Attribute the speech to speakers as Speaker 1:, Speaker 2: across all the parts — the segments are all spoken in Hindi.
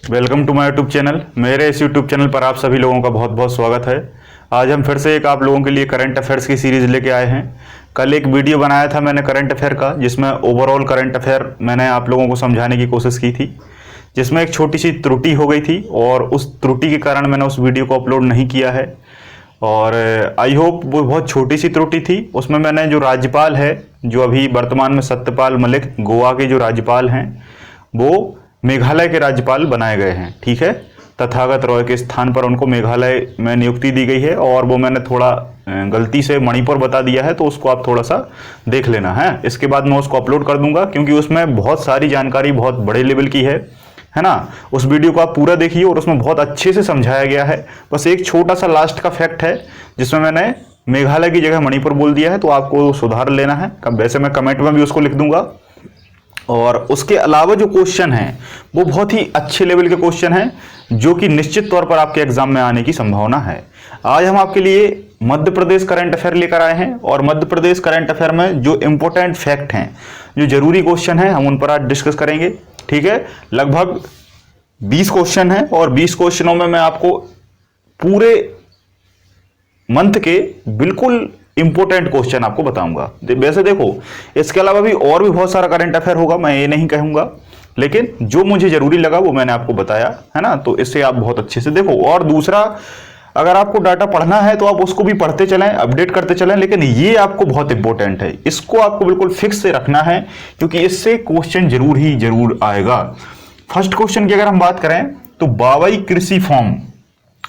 Speaker 1: Welcome to my YouTube channel. मेरे इस यूट्यूब चैनल पर आप सभी लोगों का बहुत बहुत स्वागत है। आज हम फिर से एक आप लोगों के लिए करंट अफेयर्स की सीरीज़ लेके आए हैं। कल एक वीडियो बनाया था मैंने करंट अफेयर का, जिसमें ओवरऑल करंट अफेयर मैंने आप लोगों को समझाने की कोशिश की थी, जिसमें एक छोटी सी त्रुटि हो गई थी और उस त्रुटि के कारण मैंने उस वीडियो को अपलोड नहीं किया है। और आई होप वो बहुत छोटी सी त्रुटि थी। उसमें मैंने जो राज्यपाल है, जो अभी वर्तमान में सत्यपाल मलिक गोवा के जो राज्यपाल हैं, वो मेघालय के राज्यपाल बनाए गए हैं। ठीक है, तथागत रॉय के स्थान पर उनको मेघालय में नियुक्ति दी गई है। और वो मैंने थोड़ा गलती से मणिपुर बता दिया है, तो उसको आप थोड़ा सा देख लेना है। इसके बाद मैं उसको अपलोड कर दूंगा, क्योंकि उसमें बहुत सारी जानकारी बहुत बड़े लेवल की है ना। उस वीडियो को आप पूरा देखिए और उसमें बहुत अच्छे से समझाया गया है। बस एक छोटा सा लास्ट का फैक्ट है जिसमें मैंने मेघालय की जगह मणिपुर बोल दिया है, तो आपको सुधार लेना है। वैसे मैं कमेंट में भी उसको लिख दूंगा। और उसके अलावा जो क्वेश्चन हैं वो बहुत ही अच्छे लेवल के क्वेश्चन हैं, जो कि निश्चित तौर पर आपके एग्जाम में आने की संभावना है। आज हम आपके लिए मध्य प्रदेश करंट अफेयर लेकर आए हैं, और मध्य प्रदेश करंट अफेयर में जो इंपॉर्टेंट फैक्ट हैं, जो जरूरी क्वेश्चन हैं, हम उन पर आज डिस्कस करेंगे। ठीक है, लगभग 20 क्वेश्चन हैं, और 20 क्वेश्चनों में मैं आपको पूरे मंथ के बिल्कुल इंपॉर्टेंट क्वेश्चन आपको बताऊंगा। वैसे देखो, इसके अलावा भी और भी बहुत सारा करंट अफेयर होगा, मैं ये नहीं कहूंगा, लेकिन जो मुझे जरूरी लगा वो मैंने आपको बताया है ना। तो इससे आप बहुत अच्छे से देखो। और दूसरा, अगर आपको डाटा पढ़ना है तो आप उसको भी पढ़ते चलें, अपडेट करते चलें, लेकिन ये आपको बहुत इंपॉर्टेंट है, इसको आपको बिल्कुल फिक्स से रखना है, क्योंकि इससे क्वेश्चन जरूर ही जरूर आएगा। फर्स्ट क्वेश्चन की अगर हम बात करें तो बावई कृषि फॉर्म।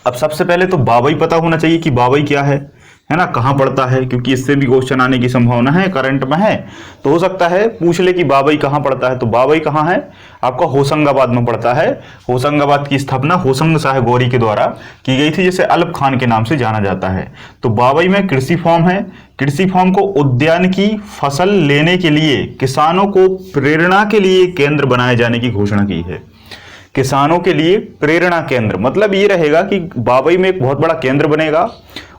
Speaker 1: अब सबसे पहले तो बावई पता होना चाहिए कि बावई क्या है ना, कहां पड़ता है, क्योंकि इससे भी क्वेश्चन आने की संभावना है। करंट में है तो हो सकता है पूछ ले कि बावई कहां पड़ता है। तो बावई कहां है, आपका होशंगाबाद में पड़ता है। होशंगाबाद की स्थापना होशंग शाह गौरी के द्वारा की गई थी, जिसे अलप खान के नाम से जाना जाता है। तो बावई में कृषि फॉर्म है। कृषि फॉर्म को उद्यान की फसल लेने के लिए किसानों को प्रेरणा के लिए केंद्र बनाए जाने की घोषणा की है। किसानों के लिए प्रेरणा केंद्र मतलब ये रहेगा कि बावई में एक बहुत बड़ा केंद्र बनेगा,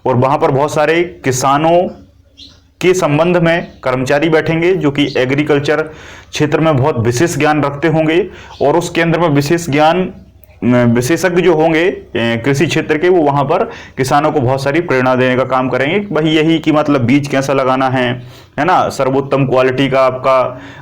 Speaker 1: और वहां पर बहुत सारे किसानों के संबंध में कर्मचारी बैठेंगे, जो कि एग्रीकल्चर क्षेत्र में बहुत विशेष ज्ञान रखते होंगे। और उस केंद्र में विशेष ज्ञान विशेषज्ञ जो होंगे कृषि क्षेत्र के, वो वहां पर किसानों को बहुत सारी प्रेरणा देने का काम करेंगे। वही यही कि मतलब बीज कैसा लगाना है ना, सर्वोत्तम क्वालिटी का आपका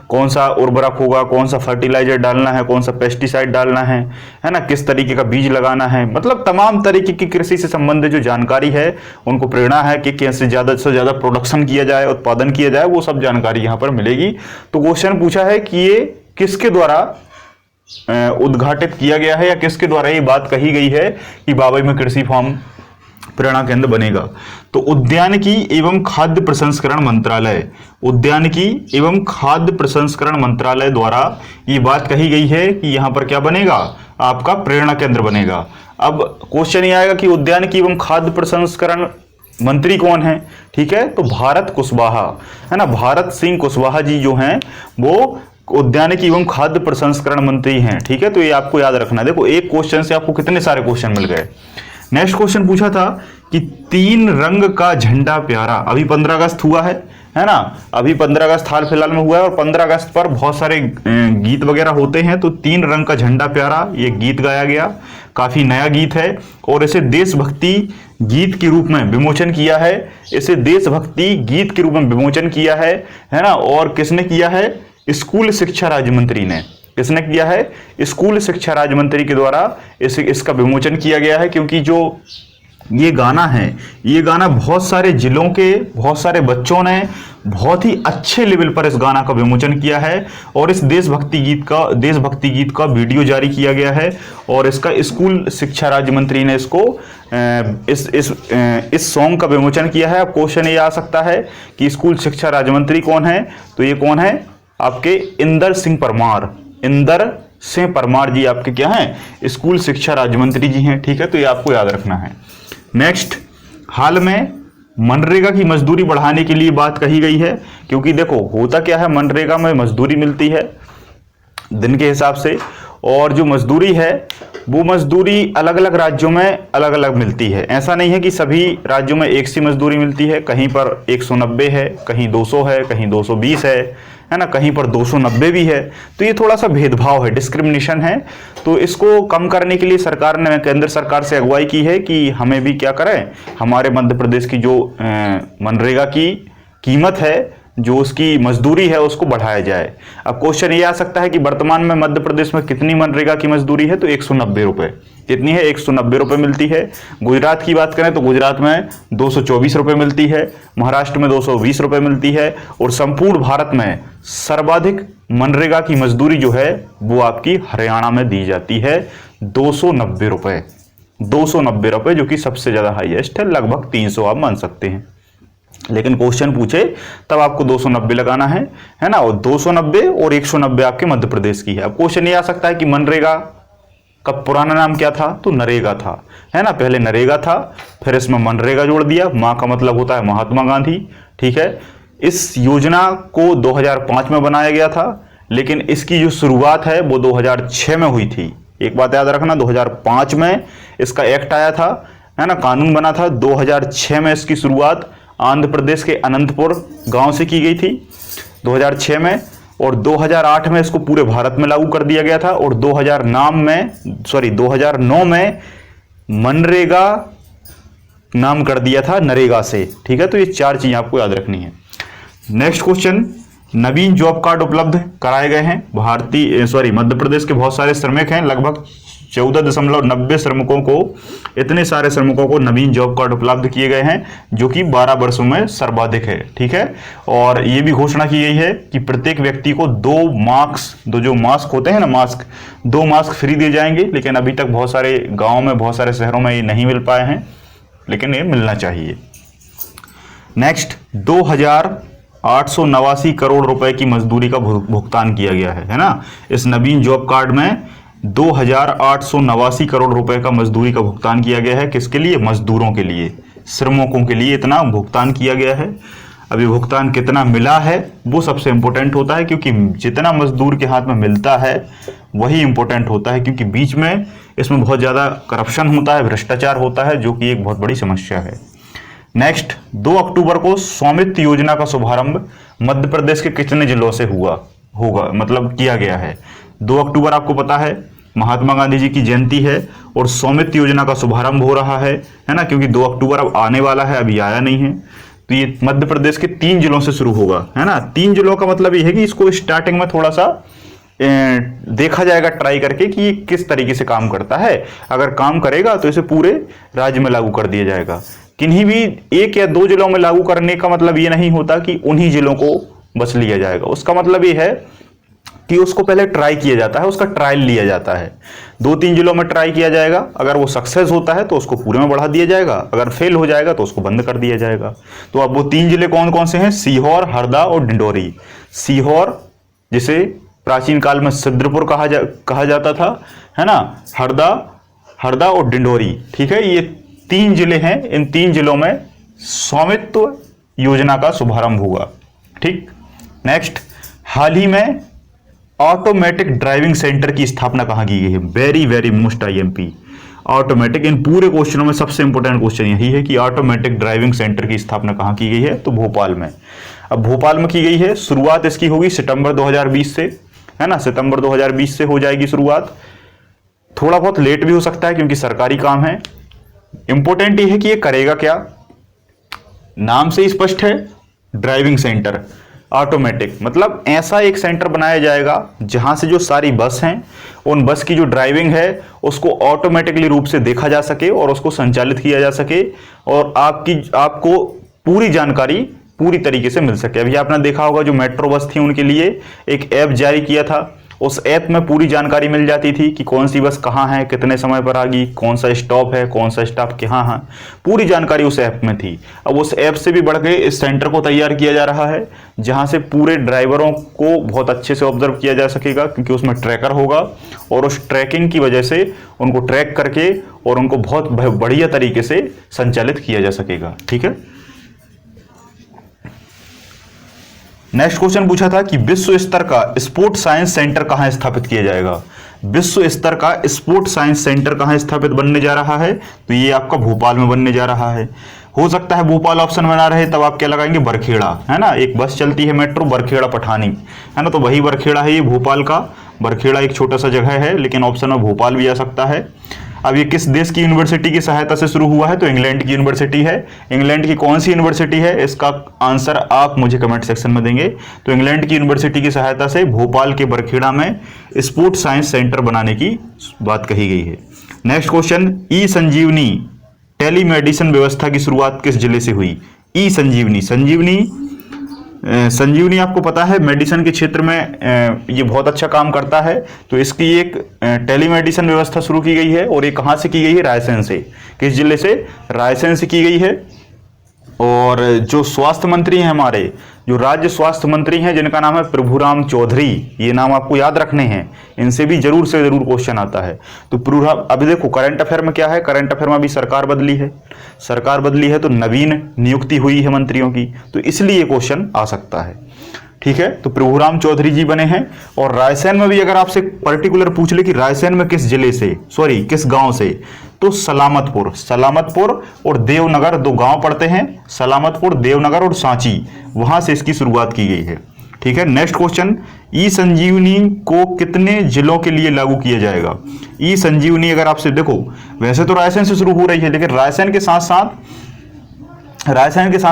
Speaker 1: कौन सा उर्वरक होगा, कौन सा फर्टिलाइजर डालना है, कौन सा पेस्टिसाइड डालना है ना, किस तरीके का बीज लगाना है, मतलब तमाम तरीके की कृषि से संबंधित जो जानकारी है, उनको प्रेरणा है कि कैसे ज्यादा से ज्यादा प्रोडक्शन किया जाए, उत्पादन किया जाए, वो सब जानकारी यहाँ पर मिलेगी। तो क्वेश्चन पूछा है कि ये किसके द्वारा उद्घाटित किया गया है, या किसके द्वारा ये बात कही गई है कि बावई में कृषि फॉर्म प्रेरणा केंद्र बनेगा। तो उद्यानिकी एवं खाद्य प्रसंस्करण मंत्रालय, उद्यानिकी एवं खाद्य प्रसंस्करण मंत्रालय द्वारा ये बात कही गई है कि यहां पर क्या बनेगा, आपका प्रेरणा केंद्र बनेगा। अब क्वेश्चन ये आएगा कि उद्यानिकी एवं खाद्य प्रसंस्करण मंत्री कौन है। ठीक है, तो भारत कुशवाहा है ना, भारत सिंह कुशवाहा जी जो हैं वो उद्यानिकी एवं खाद्य प्रसंस्करण मंत्री हैं। ठीक है, तो ये आपको याद रखना है। देखो, एक क्वेश्चन से आपको कितने सारे क्वेश्चन मिल गए। नेक्स्ट क्वेश्चन पूछा था कि 3 रंग का झंडा प्यारा, अभी 15 अगस्त हुआ है ना, अभी 15 अगस्त हाल फिलहाल में हुआ है, और 15 अगस्त पर बहुत सारे गीत वगैरह होते हैं। तो 3 रंग का झंडा प्यारा ये गीत गाया गया, काफी नया गीत है, और इसे देशभक्ति गीत के रूप में विमोचन किया है। इसे देशभक्ति गीत के रूप में विमोचन किया है ना। और किसने किया है, स्कूल शिक्षा राज्य मंत्री ने। किसने किया है, स्कूल शिक्षा राज्य मंत्री के द्वारा इसका विमोचन किया गया है। क्योंकि जो ये गाना है, ये गाना बहुत सारे जिलों के बहुत सारे बच्चों ने बहुत ही अच्छे लेवल पर इस गाना का विमोचन किया है, और इस देशभक्ति गीत का वीडियो जारी किया गया है, और इसका स्कूल शिक्षा राज्य मंत्री ने इसको इस सॉन्ग का विमोचन किया है। अब क्वेश्चन ये आ सकता है कि स्कूल शिक्षा राज्य मंत्री कौन है, तो ये कौन है, आपके इंदर सिंह परमार। इंदर सिंह परमार जी आपके क्या हैं, स्कूल शिक्षा राज्य मंत्री जी हैं। ठीक है, तो ये आपको याद रखना है। नेक्स्ट, हाल में मनरेगा की मजदूरी बढ़ाने के लिए बात कही गई है। क्योंकि देखो होता क्या है, मनरेगा में मजदूरी मिलती है दिन के हिसाब से, और जो मजदूरी है वो मजदूरी अलग अलग राज्यों में अलग अलग मिलती है। ऐसा नहीं है कि सभी राज्यों में एक सी मजदूरी मिलती है। कहीं पर 190 है, कहीं 200 है, कहीं 220 है ना, कहीं पर 290 भी है। तो ये थोड़ा सा भेदभाव है, डिस्क्रिमिनेशन है। तो इसको कम करने के लिए सरकार ने केंद्र सरकार से अगुवाई की है कि हमें भी क्या करें, हमारे मध्य प्रदेश की जो मनरेगा की कीमत है, जो उसकी मजदूरी है, उसको बढ़ाया जाए। अब क्वेश्चन ये आ सकता है कि वर्तमान में मध्य प्रदेश में कितनी मनरेगा की मजदूरी है, तो 190 रुपये। कितनी है? 190 रुपये मिलती है। गुजरात की बात करें तो गुजरात में 224 रुपये मिलती है, महाराष्ट्र में 220 रुपये मिलती है, और संपूर्ण भारत में सर्वाधिक मनरेगा की मजदूरी जो है वो आपकी हरियाणा में दी जाती है, 290 रुपये। 290 रुपये जो कि सबसे ज़्यादा हाईएस्ट है, लगभग 300 आप मान सकते हैं। लेकिन क्वेश्चन पूछे तब आपको 290 लगाना है ना, और 290 और 190 आपके मध्य प्रदेश की है। अब क्वेश्चन ये आ सकता है कि मनरेगा का पुराना नाम क्या था, तो नरेगा था, है ना। पहले नरेगा था, फिर इसमें मनरेगा जोड़ दिया। मां का मतलब होता है महात्मा गांधी, ठीक है। इस योजना को 2005 में बनाया गया था, लेकिन इसकी जो शुरुआत है वो 2006 में हुई थी। एक बात याद रखना, 2005 में इसका एक्ट आया था, है ना, कानून बना था। 2006 में इसकी शुरुआत आंध्र प्रदेश के अनंतपुर गांव से की गई थी 2006 में, और 2008 में इसको पूरे भारत में लागू कर दिया गया था, और 2009 में मनरेगा नाम कर दिया था नरेगा से, ठीक है। तो ये 4 चीजें आपको याद रखनी है। नेक्स्ट क्वेश्चन, नवीन जॉब कार्ड उपलब्ध कराए गए हैं मध्य प्रदेश के बहुत सारे श्रमिक हैं, लगभग 14.90 श्रमिकों को, इतने सारे श्रमिकों को नवीन जॉब कार्ड उपलब्ध किए गए हैं, जो कि 12 वर्षों में सर्वाधिक है, ठीक है। और ये भी घोषणा की गई है कि प्रत्येक व्यक्ति को 2 जो मास्क होते हैं ना, 2 मास्क फ्री दिए जाएंगे। लेकिन अभी तक बहुत सारे गाँव में, बहुत सारे शहरों में ये नहीं मिल पाए हैं, लेकिन ये मिलना चाहिए। नेक्स्ट, 2,889 करोड़ रुपए की मजदूरी का भुगतान किया गया है ना। इस नवीन जॉब कार्ड में 2,889 करोड़ रुपए का मजदूरी का भुगतान किया गया है। किसके लिए? मजदूरों के लिए, श्रमिकों के लिए इतना भुगतान किया गया है। अभी भुगतान कितना मिला है वो सबसे इंपॉर्टेंट होता है, क्योंकि जितना मजदूर के हाथ में मिलता है वही इंपॉर्टेंट होता है, क्योंकि बीच में इसमें बहुत ज़्यादा करप्शन होता है, भ्रष्टाचार होता है, जो कि एक बहुत बड़ी समस्या है। नेक्स्ट, 2 अक्टूबर को स्वामित्व योजना का शुभारंभ मध्य प्रदेश के कितने जिलों से होगा मतलब किया गया है? 2 अक्टूबर आपको पता है महात्मा गांधी जी की जयंती है, और स्वामित्व योजना का शुभारंभ हो रहा है ना, क्योंकि 2 अक्टूबर अब आने वाला है, अभी आया नहीं है। तो ये मध्य प्रदेश के 3 जिलों से शुरू होगा, है ना। 3 जिलों का मतलब ये है कि इसको स्टार्टिंग में थोड़ा सा देखा जाएगा ट्राई करके कि ये किस तरीके से काम करता है। अगर काम करेगा तो इसे पूरे राज्य में लागू कर दिया जाएगा। किन्हीं भी 1 या 2 जिलों में लागू करने का मतलब ये नहीं होता कि उन्हीं जिलों को बस लिया जाएगा। उसका मतलब ये है कि उसको पहले ट्राई किया जाता है, उसका ट्रायल लिया जाता है। 2-3 जिलों में ट्राई किया जाएगा, अगर वो सक्सेस होता है तो उसको पूरे में बढ़ा दिया जाएगा, अगर फेल हो जाएगा तो उसको बंद कर दिया जाएगा। तो अब वो 3 जिले कौन कौन से हैं? सीहोर, हरदा और डिंडोरी। सीहोर जिसे प्राचीन काल में सिद्रपुर कहा जाता था, है ना, हरदा और डिंडोरी, ठीक है। ये 3 जिले हैं, इन 3 जिलों में स्वामित्व योजना का शुभारंभ होगा, ठीक। नेक्स्ट, हाल ही में ऑटोमेटिक ड्राइविंग सेंटर की स्थापना कहां की गई है? Very very most IMP automatic. इन पूरे क्वेश्चनों में सबसे इंपॉर्टेंट क्वेश्चन यही है कि ऑटोमेटिक ड्राइविंग सेंटर की स्थापना कहां की गई है? तो भोपाल में। अब भोपाल में की गई है, शुरुआत इसकी होगी सितंबर 2020 से, है ना, सितंबर 2020 से हो जाएगी शुरुआत। थोड़ा बहुत लेट भी हो सकता है क्योंकि सरकारी काम है। इंपॉर्टेंट ये है कि ये करेगा क्या, नाम से स्पष्ट है, ड्राइविंग सेंटर। ऑटोमेटिक मतलब ऐसा एक सेंटर बनाया जाएगा जहां से जो सारी बस हैं, उन बस की जो ड्राइविंग है उसको ऑटोमेटिकली रूप से देखा जा सके और उसको संचालित किया जा सके, और आपको पूरी जानकारी पूरी तरीके से मिल सके। अभी आपने देखा होगा जो मेट्रो बस थी उनके लिए एक ऐप जारी किया था, उस ऐप में पूरी जानकारी मिल जाती थी कि कौन सी बस कहाँ है, कितने समय पर आएगी, कौन सा स्टॉप है, कौन सा स्टॉप कहाँ है, पूरी जानकारी उस ऐप में थी। अब उस ऐप से भी बढ़ के इस सेंटर को तैयार किया जा रहा है जहां से पूरे ड्राइवरों को बहुत अच्छे से ऑब्जर्व किया जा सकेगा, क्योंकि उसमें ट्रैकर होगा और उस ट्रैकिंग की वजह से उनको ट्रैक करके और उनको बहुत बढ़िया तरीके से संचालित किया जा सकेगा, ठीक है। नेक्स्ट क्वेश्चन पूछा था कि विश्व स्तर का स्पोर्ट्स साइंस सेंटर कहां स्थापित किया जाएगा? विश्व स्तर का स्पोर्ट्स साइंस सेंटर कहाँ स्थापित बनने जा रहा है? तो ये आपका भोपाल में बनने जा रहा है। हो सकता है भोपाल ऑप्शन में ना रहे, तब आप क्या लगाएंगे? बरखेड़ा, है ना। एक बस चलती है मेट्रो बरखेड़ा पठानी, है ना, तो वही बरखेड़ा है ये भोपाल का। बरखेड़ा एक छोटा सा जगह है, लेकिन ऑप्शन में भोपाल भी आ सकता है। अब ये किस देश की यूनिवर्सिटी की सहायता से शुरू हुआ है? तो इंग्लैंड की यूनिवर्सिटी है। इंग्लैंड की कौन सी यूनिवर्सिटी है? इसका आंसर आप मुझे कमेंट सेक्शन में देंगे। तो इंग्लैंड की यूनिवर्सिटी की सहायता से भोपाल के बरखेड़ा में स्पोर्ट्स साइंस सेंटर बनाने की बात कही गई है। नेक्स्ट क्वेश्चन, ई संजीवनी टेलीमेडिसिन व्यवस्था की शुरुआत किस जिले से हुई? ई संजीवनी, संजीवनी आपको पता है मेडिसिन के क्षेत्र में ये बहुत अच्छा काम करता है। तो इसकी एक टेलीमेडिसिन व्यवस्था शुरू की गई है, और ये कहाँ से की गई है? रायसेन से। किस जिले से? रायसेन से की गई है। और जो स्वास्थ्य मंत्री हैं हमारे, जो राज्य स्वास्थ्य मंत्री हैं, जिनका नाम है प्रभुराम चौधरी, ये नाम आपको याद रखने हैं, इनसे भी जरूर से जरूर क्वेश्चन आता है। तो प्रभुराम, अभी देखो करंट अफेयर में क्या है, करंट अफेयर में अभी सरकार बदली है, सरकार बदली है तो नवीन नियुक्ति हुई है मंत्रियों की, तो इसलिए क्वेश्चन आ सकता है। ठीक है, तो प्रभुराम चौधरी जी बने हैं। और रायसेन में भी अगर आपसे पर्टिकुलर पूछ ले कि रायसेन में किस जिले से, सॉरी किस गांव से, तो सलामतपुर, सलामतपुर और देवनगर दो गांव पड़ते हैं, सलामतपुर, देवनगर और सांची, वहां से इसकी शुरुआत की गई है। ठीक है, नेक्स्ट क्वेश्चन, ई संजीवनी को कितने जिलों के लिए लागू किया जाएगा? ई संजीवनी अगर आपसे देखो, वैसे तो रायसेन से शुरू हो रही है, लेकिन रायसेन के साथ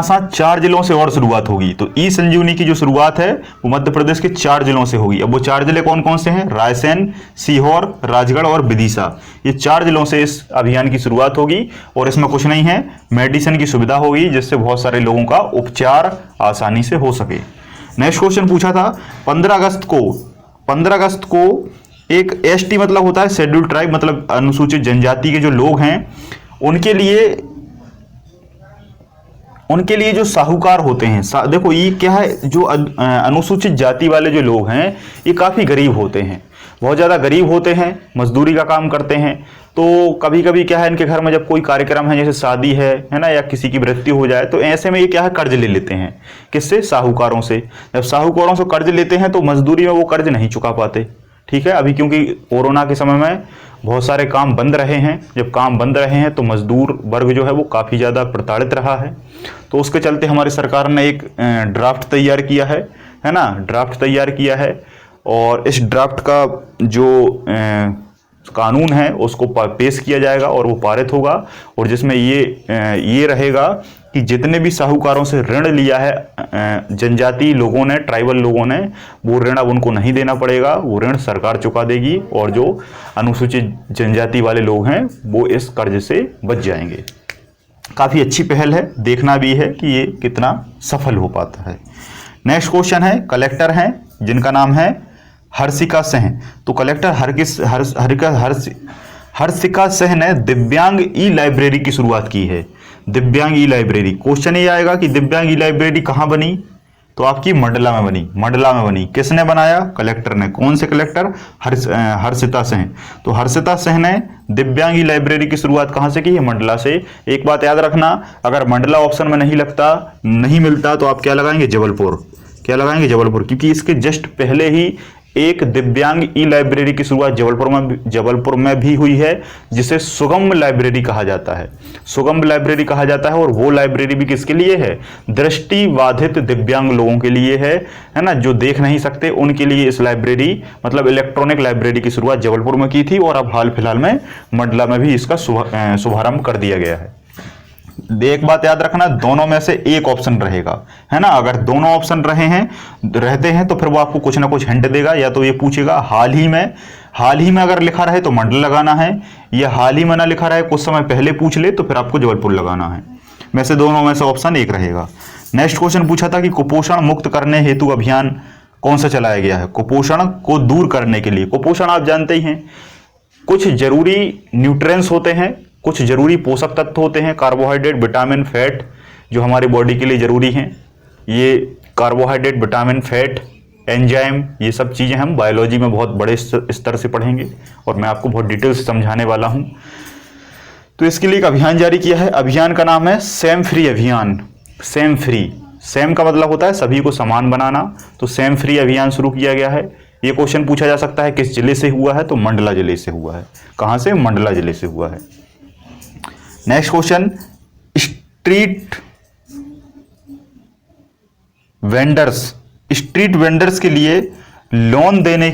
Speaker 1: साथ 4 जिलों से और शुरुआत होगी। तो ई संजीवनी की जो शुरुआत है वो मध्य प्रदेश के 4 जिलों से होगी। अब वो 4 जिले कौन कौन से हैं? रायसेन, सीहोर, राजगढ़ और विदिशा, ये 4 जिलों से इस अभियान की शुरुआत होगी। और इसमें कुछ नहीं है, मेडिसिन की सुविधा होगी, जिससे बहुत सारे लोगों का उपचार आसानी से हो सके। नेक्स्ट क्वेश्चन पूछा था 15 अगस्त को एक एसटी मतलब होता है शेड्यूल्ड ट्राइब, मतलब अनुसूचित जनजाति के जो लोग हैं, उनके लिए जो साहूकार होते हैं, देखो ये क्या है, जो अनुसूचित जाति वाले जो लोग हैं ये काफ़ी गरीब होते हैं, बहुत ज़्यादा गरीब होते हैं, मजदूरी का काम करते हैं। तो कभी कभी क्या है, इनके घर में जब कोई कार्यक्रम है, जैसे शादी है ना, या किसी की मृत्यु हो जाए, तो ऐसे में ये क्या है, कर्ज ले लेते हैं। किससे? साहूकारों से। जब साहूकारों से कर्ज लेते हैं तो मजदूरी में वो कर्ज नहीं चुका पाते। ठीक है, अभी क्योंकि कोरोना के समय में बहुत सारे काम बंद रहे हैं, जब काम बंद रहे हैं तो मजदूर वर्ग जो है वो काफ़ी ज़्यादा प्रताड़ित रहा है। तो उसके चलते हमारी सरकार ने एक ड्राफ्ट तैयार किया है ना, ड्राफ्ट तैयार किया है। और इस ड्राफ्ट का जो कानून है उसको पेश किया जाएगा और वो पारित होगा, और जिसमें ये रहेगा कि जितने भी साहूकारों से ऋण लिया है जनजाति लोगों ने, ट्राइबल लोगों ने, वो ऋण अब उनको नहीं देना पड़ेगा, वो ऋण सरकार चुका देगी, और जो अनुसूचित जनजाति वाले लोग हैं वो इस कर्ज से बच जाएंगे। काफ़ी अच्छी पहल है, देखना भी है कि ये कितना सफल हो पाता है। नेक्स्ट क्वेश्चन है, कलेक्टर हैं जिनका नाम है हर्षिका सिंह। तो कलेक्टर हर्षिका सिंह ने दिव्यांग ई लाइब्रेरी की शुरुआत की है। दिव्यांग ई लाइब्रेरी, क्वेश्चन ये आएगा कि दिव्यांग ई लाइब्रेरी कहाँ बनी? तो आपकी मंडला में बनी, मंडला में बनी। किसने बनाया? कलेक्टर ने। कौन से कलेक्टर? हर्षिता सिंह। तो हर्षिता सिंह ने दिव्यांग ई लाइब्रेरी की शुरुआत कहाँ से की है? मंडला से। एक बात याद रखना, अगर मंडला ऑप्शन में नहीं मिलता तो आप क्या लगाएंगे? जबलपुर। क्या लगाएंगे? जबलपुर, क्योंकि इसके जस्ट पहले ही एक दिव्यांग ई लाइब्रेरी की शुरुआत जबलपुर में भी हुई है, जिसे सुगम लाइब्रेरी कहा जाता है। सुगम लाइब्रेरी कहा जाता है, और वो लाइब्रेरी भी किसके लिए है? दृष्टिबाधित दिव्यांग लोगों के लिए है ना, जो देख नहीं सकते उनके लिए इस लाइब्रेरी, मतलब इलेक्ट्रॉनिक लाइब्रेरी की शुरुआत जबलपुर में की थी, और अब हाल फिलहाल में मंडला में भी इसका शुभारंभ कर दिया गया है। एक बात याद रखना, दोनों में से एक ऑप्शन रहेगा, है ना। अगर दोनों ऑप्शन रहते हैं तो फिर वो आपको कुछ ना कुछ हिंट देगा, या तो ये पूछेगा हाल ही में अगर लिखा रहे तो मंडल लगाना है, या हाल ही में ना लिखा रहे कुछ समय पहले पूछ ले तो फिर आपको जबलपुर लगाना है। वैसे दोनों में से ऑप्शन एक रहेगा। नेक्स्ट क्वेश्चन पूछा था कि कुपोषण मुक्त करने हेतु अभियान कौन सा चलाया गया है? कुपोषण को दूर करने के लिए, कुपोषण आप जानते ही हैं, कुछ जरूरी न्यूट्रिएंट्स होते हैं, कुछ जरूरी पोषक तत्व होते हैं, कार्बोहाइड्रेट, विटामिन, फैट, जो हमारी बॉडी के लिए जरूरी हैं। ये कार्बोहाइड्रेट, विटामिन, फैट, एंजाइम, ये सब चीज़ें हम बायोलॉजी में बहुत बड़े स्तर से पढ़ेंगे, और मैं आपको बहुत डिटेल से समझाने वाला हूँ। तो इसके लिए एक अभियान जारी किया है। अभियान का नाम है सेम फ्री अभियान। सेम फ्री, सेम का मतलब होता है सभी को समान बनाना, तो सेम फ्री अभियान शुरू किया गया है। ये क्वेश्चन पूछा जा सकता है किस जिले से हुआ है, तो मंडला जिले से हुआ है। कहां से? मंडला जिले से हुआ है। नेक्स्ट क्वेश्चन, स्ट्रीट वेंडर्स के लिए लोन देने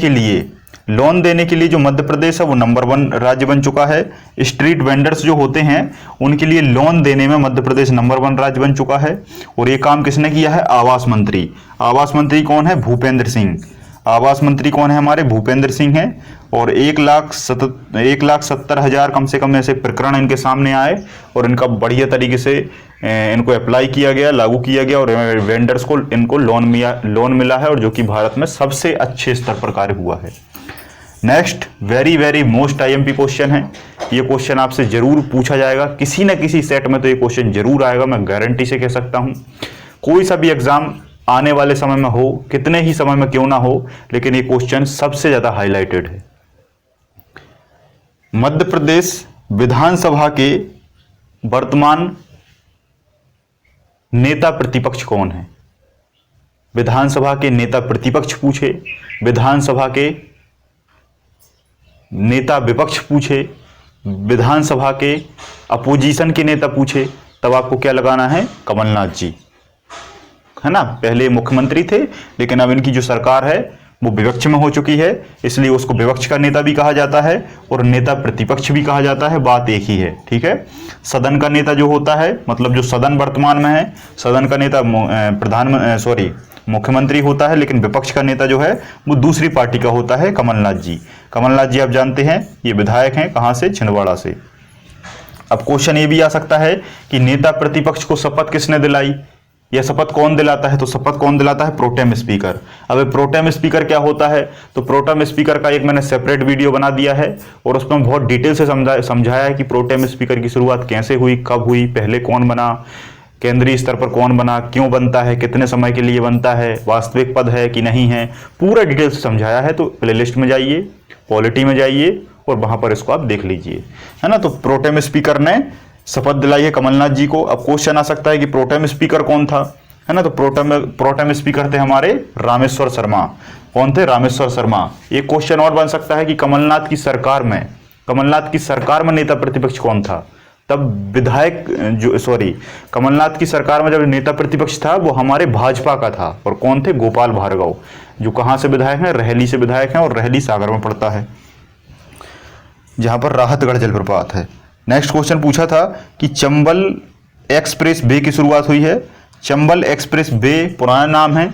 Speaker 1: के लिए जो मध्य प्रदेश है वो नंबर 1 राज्य बन चुका है। स्ट्रीट वेंडर्स जो होते हैं उनके लिए लोन देने में मध्य प्रदेश नंबर 1 राज्य बन चुका है। और ये काम किसने किया है? आवास मंत्री। आवास मंत्री कौन है? भूपेंद्र सिंह। आवास मंत्री कौन है? हमारे भूपेंद्र सिंह हैं। और 1,70,000 कम से कम ऐसे प्रकरण इनके सामने आए और इनका बढ़िया तरीके से इनको अप्लाई किया गया, लागू किया गया और वेंडर्स को इनको लोन मिला है, और जो कि भारत में सबसे अच्छे स्तर पर कार्य हुआ है। Next, very most IMP question है। ये क्वेश्चन आपसे जरूर पूछा जाएगा किसी न किसी सेट में, तो ये क्वेश्चन जरूर आएगा, मैं गारंटी से कह सकता हूं। कोई सा भी एग्जाम आने वाले समय में हो, कितने ही समय में क्यों ना हो, लेकिन ये क्वेश्चन सबसे ज्यादा हाईलाइटेड है। मध्य प्रदेश विधानसभा के वर्तमान नेता प्रतिपक्ष कौन है? विधानसभा के नेता प्रतिपक्ष पूछे, विधानसभा के नेता विपक्ष पूछे, विधानसभा के अपोजिशन के नेता पूछे, तब आपको क्या लगाना है? कमलनाथ जी, है ना। पहले मुख्यमंत्री थे, लेकिन अब इनकी जो सरकार है वो विपक्ष में हो चुकी है, इसलिए उसको विपक्ष का नेता भी कहा जाता है और नेता प्रतिपक्ष भी कहा जाता है, बात एक ही है, ठीक है। सदन का नेता जो होता है, मतलब जो सदन वर्तमान में है, सदन का नेता मुख्यमंत्री होता है, लेकिन विपक्ष का नेता जो है वो दूसरी पार्टी का होता है, कमलनाथ जी। कमलनाथ जी आप जानते हैं ये विधायक हैं, कहां से? छिंदवाड़ा से। अब क्वेश्चन ये भी आ सकता है कि नेता प्रतिपक्ष को शपथ किसने दिलाई, यह शपथ कौन दिलाता है? तो शपथ कौन दिलाता है? Pro tem speaker. अब प्रोटेम स्पीकर क्या होता है? तो प्रोटेम स्पीकर का एक मैंने सेपरेट वीडियो बना दिया है और उसमें बहुत डिटेल से समझाया है कि प्रोटेम स्पीकर की शुरुआत कैसे हुई, कब हुई, पहले कौन बना, केंद्रीय स्तर पर कौन बना, क्यों बनता है, कितने समय के लिए बनता है, वास्तविक पद है कि नहीं है, पूरा डिटेल से समझाया है। तो प्लेलिस्ट में जाइए, पॉलिटी में जाइए और वहां पर इसको आप देख लीजिए, है ना। तो प्रोटेम स्पीकर ने शपथ दिलाई है कमलनाथ जी को। अब क्वेश्चन आ सकता है कि प्रोटेम स्पीकर कौन था, है ना। तो प्रोटेम स्पीकर थे हमारे रामेश्वर शर्मा। कौन थे? रामेश्वर शर्मा। एक क्वेश्चन और बन सकता है कि कमलनाथ की सरकार में नेता प्रतिपक्ष कौन था? तब कमलनाथ की सरकार में जब नेता प्रतिपक्ष था वो हमारे भाजपा का था, और कौन थे? गोपाल भार्गव, जो कहां से विधायक हैं? रहली से विधायक हैं, और रहली सागर में पड़ता है, जहां पर राहतगढ़ जलप्रपात है। नेक्स्ट क्वेश्चन पूछा था कि चंबल एक्सप्रेस वे की शुरुआत हुई है। चंबल एक्सप्रेस वे पुराना नाम है,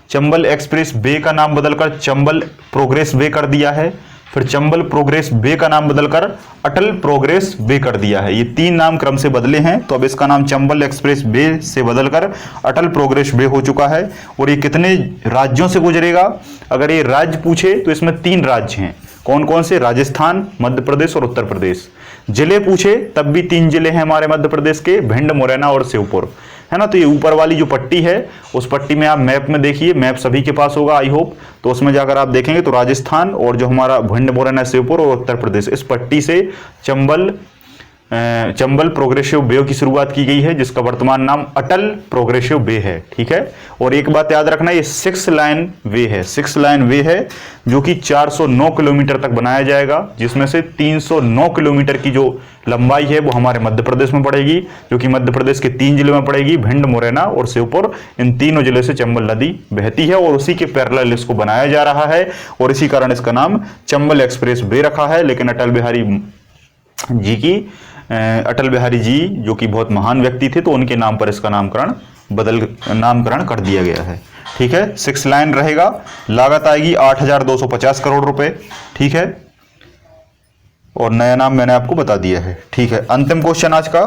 Speaker 1: चंबल एक्सप्रेस वे का नाम बदलकर चंबल प्रोग्रेस वे कर दिया है। फिर चंबल प्रोग्रेस वे का नाम बदलकर अटल प्रोग्रेस वे कर दिया है। ये 3 नाम क्रम से बदले हैं, तो अब इसका नाम चंबल एक्सप्रेस वे से बदलकर अटल प्रोग्रेस वे हो चुका है। और ये कितने राज्यों से गुजरेगा? अगर ये राज्य पूछे तो इसमें 3 राज्य हैं। कौन कौन से? राजस्थान, मध्य प्रदेश और उत्तर प्रदेश। जिले पूछे तब भी 3 जिले हैं हमारे मध्य प्रदेश के, भिंड, मुरैना और श्योपुर, है ना। तो ये ऊपर वाली जो पट्टी है, उस पट्टी में आप मैप में देखिए, मैप सभी के पास होगा आई होप, तो उसमें जाकर आप देखेंगे तो राजस्थान और जो हमारा भिंड, मुरैना, श्योपुर और उत्तर प्रदेश, इस पट्टी से चंबल प्रोग्रेसिव वे की शुरुआत की गई है, जिसका वर्तमान नाम अटल प्रोग्रेसिव वे है, ठीक है। और एक बात याद रखना, ये 6 लाइन वे है, 6 लाइन वे है, जो कि 409 किलोमीटर तक बनाया जाएगा, जिसमें से 309 किलोमीटर की जो लंबाई है वो हमारे मध्य प्रदेश में पड़ेगी, जो कि मध्य प्रदेश के 3 जिलों में पड़ेगी, भिंड, मुरैना और श्योपुर। इन तीनों जिले से चंबल नदी बहती है और उसी के पैरेलल इसको बनाया जा रहा है, और इसी कारण इसका नाम चंबल एक्सप्रेस वे रखा है। लेकिन अटल बिहारी जी जो कि बहुत महान व्यक्ति थे, तो उनके नाम पर इसका नामकरण कर दिया गया है, ठीक है। 6 लाइन रहेगा, लागत आएगी 8,250 करोड़ रुपए, ठीक है। और नया नाम मैंने आपको बता दिया है, ठीक है। अंतिम क्वेश्चन आज का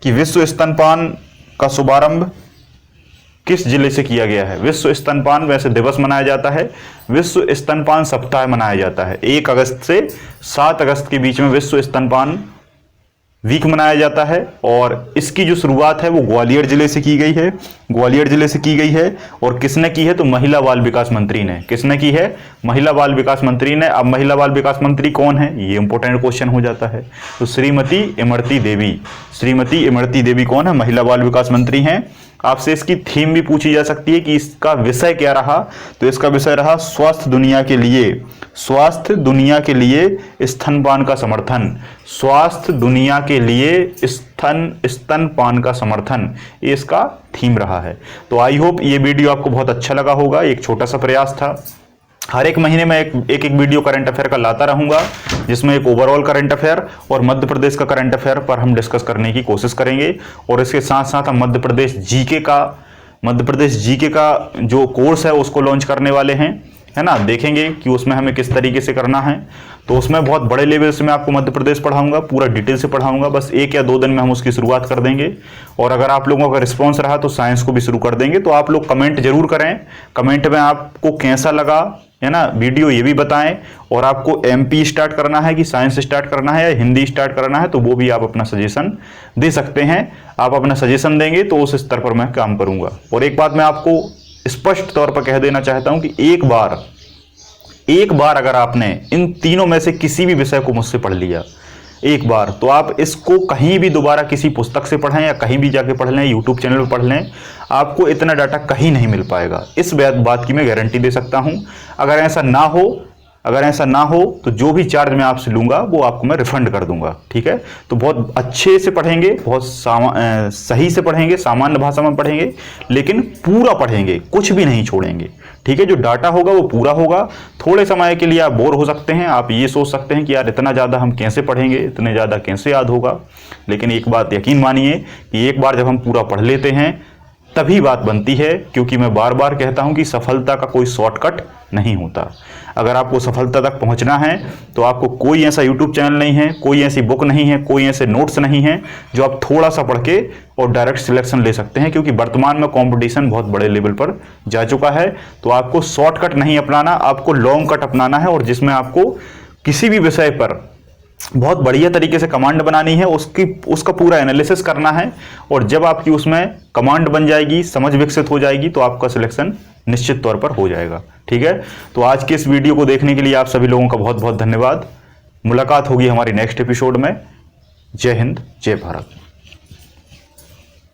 Speaker 1: कि विश्व स्तनपान का शुभारंभ किस जिले से किया गया है? विश्व स्तनपान वैसे दिवस मनाया जाता है, विश्व स्तनपान सप्ताह मनाया जाता है। 1 अगस्त से 7 अगस्त के बीच में विश्व स्तनपान वीक मनाया जाता है। और इसकी जो शुरुआत है वो ग्वालियर जिले से की गई है, ग्वालियर जिले से की गई है। और किसने की है? तो महिला बाल विकास मंत्री ने। किसने की है? महिला बाल विकास मंत्री ने। अब महिला बाल विकास मंत्री कौन है, ये इंपॉर्टेंट क्वेश्चन हो जाता है। तो श्रीमती इमरती देवी, श्रीमती इमरती देवी कौन है? महिला बाल विकास मंत्री हैं। आपसे इसकी थीम भी पूछी जा सकती है कि इसका विषय क्या रहा, तो इसका विषय रहा स्वास्थ्य दुनिया के लिए, स्वास्थ्य दुनिया के लिए स्तनपान का समर्थन, स्वास्थ्य दुनिया के लिए स्तनपान का समर्थन, ये इसका थीम रहा है। तो आई होप ये वीडियो आपको बहुत अच्छा लगा होगा। एक छोटा सा प्रयास था। हर एक महीने में एक वीडियो करंट अफेयर का लाता रहूंगा, जिसमें एक ओवरऑल करंट अफेयर और मध्य प्रदेश का करंट अफेयर पर हम डिस्कस करने की कोशिश करेंगे। और इसके साथ साथ हम मध्य प्रदेश जीके का जो कोर्स है उसको लॉन्च करने वाले हैं, है ना। देखेंगे कि उसमें हमें किस तरीके से करना है। तो उसमें बहुत बड़े लेवल से मैं आपको मध्य प्रदेश पढ़ाऊंगा, पूरा डिटेल से पढ़ाऊंगा। बस 1 या 2 दिन में हम उसकी शुरुआत कर देंगे। और अगर आप लोगों का रिस्पॉन्स रहा तो साइंस को भी शुरू कर देंगे। तो आप लोग कमेंट जरूर करें, कमेंट में आपको कैसा लगा, है ना, वीडियो ये भी बताएं। और आपको एमपी स्टार्ट करना है कि साइंस स्टार्ट करना है या हिंदी स्टार्ट करना है, तो वो भी आप अपना सजेशन दे सकते हैं। आप अपना सजेशन देंगे तो उस स्तर पर मैं काम करूंगा। और एक बात मैं आपको स्पष्ट तौर पर कह देना चाहता हूं कि एक बार अगर आपने इन तीनों में से किसी भी विषय को मुझसे पढ़ लिया एक बार, तो आप इसको कहीं भी दोबारा किसी पुस्तक से पढ़ें या कहीं भी जाके पढ़ लें, यूट्यूब चैनल पर पढ़ लें, आपको इतना डाटा कहीं नहीं मिल पाएगा। इस बात की मैं गारंटी दे सकता हूं। अगर ऐसा ना हो तो जो भी चार्ज मैं आपसे लूंगा वो आपको मैं रिफंड कर दूंगा, ठीक है। तो बहुत अच्छे से पढ़ेंगे, बहुत सही से पढ़ेंगे, सामान्य भाषा में पढ़ेंगे, लेकिन पूरा पढ़ेंगे, कुछ भी नहीं छोड़ेंगे, ठीक है। जो डाटा होगा वो पूरा होगा। थोड़े समय के लिए आप बोर हो सकते हैं, आप ये सोच सकते हैं कि यार इतना ज़्यादा हम कैसे पढ़ेंगे, इतने ज़्यादा कैसे याद होगा। लेकिन एक बात यकीन मानिए कि एक बार जब हम पूरा पढ़ लेते हैं तभी बात बनती है। क्योंकि मैं बार बार कहता हूं कि सफलता का कोई शॉर्टकट नहीं होता। अगर आपको सफलता तक पहुंचना है तो आपको कोई ऐसा यूट्यूब चैनल नहीं है, कोई ऐसी बुक नहीं है, कोई ऐसे नोट्स नहीं है जो आप थोड़ा सा पढ़ के और डायरेक्ट सिलेक्शन ले सकते हैं। क्योंकि वर्तमान में कंपटीशन बहुत बड़े लेवल पर जा चुका है। तो आपको शॉर्टकट नहीं अपनाना, आपको लॉन्ग कट अपनाना है। और जिसमें आपको किसी भी विषय पर बहुत बढ़िया तरीके से कमांड बनानी है, उसका पूरा एनालिसिस करना है। और जब आपकी उसमें कमांड बन जाएगी, समझ विकसित हो जाएगी, तो आपका सिलेक्शन निश्चित तौर पर हो जाएगा, ठीक है। तो आज के इस वीडियो को देखने के लिए आप सभी लोगों का बहुत बहुत धन्यवाद। मुलाकात होगी हमारी नेक्स्ट एपिसोड में। जय हिंद, जय भारत।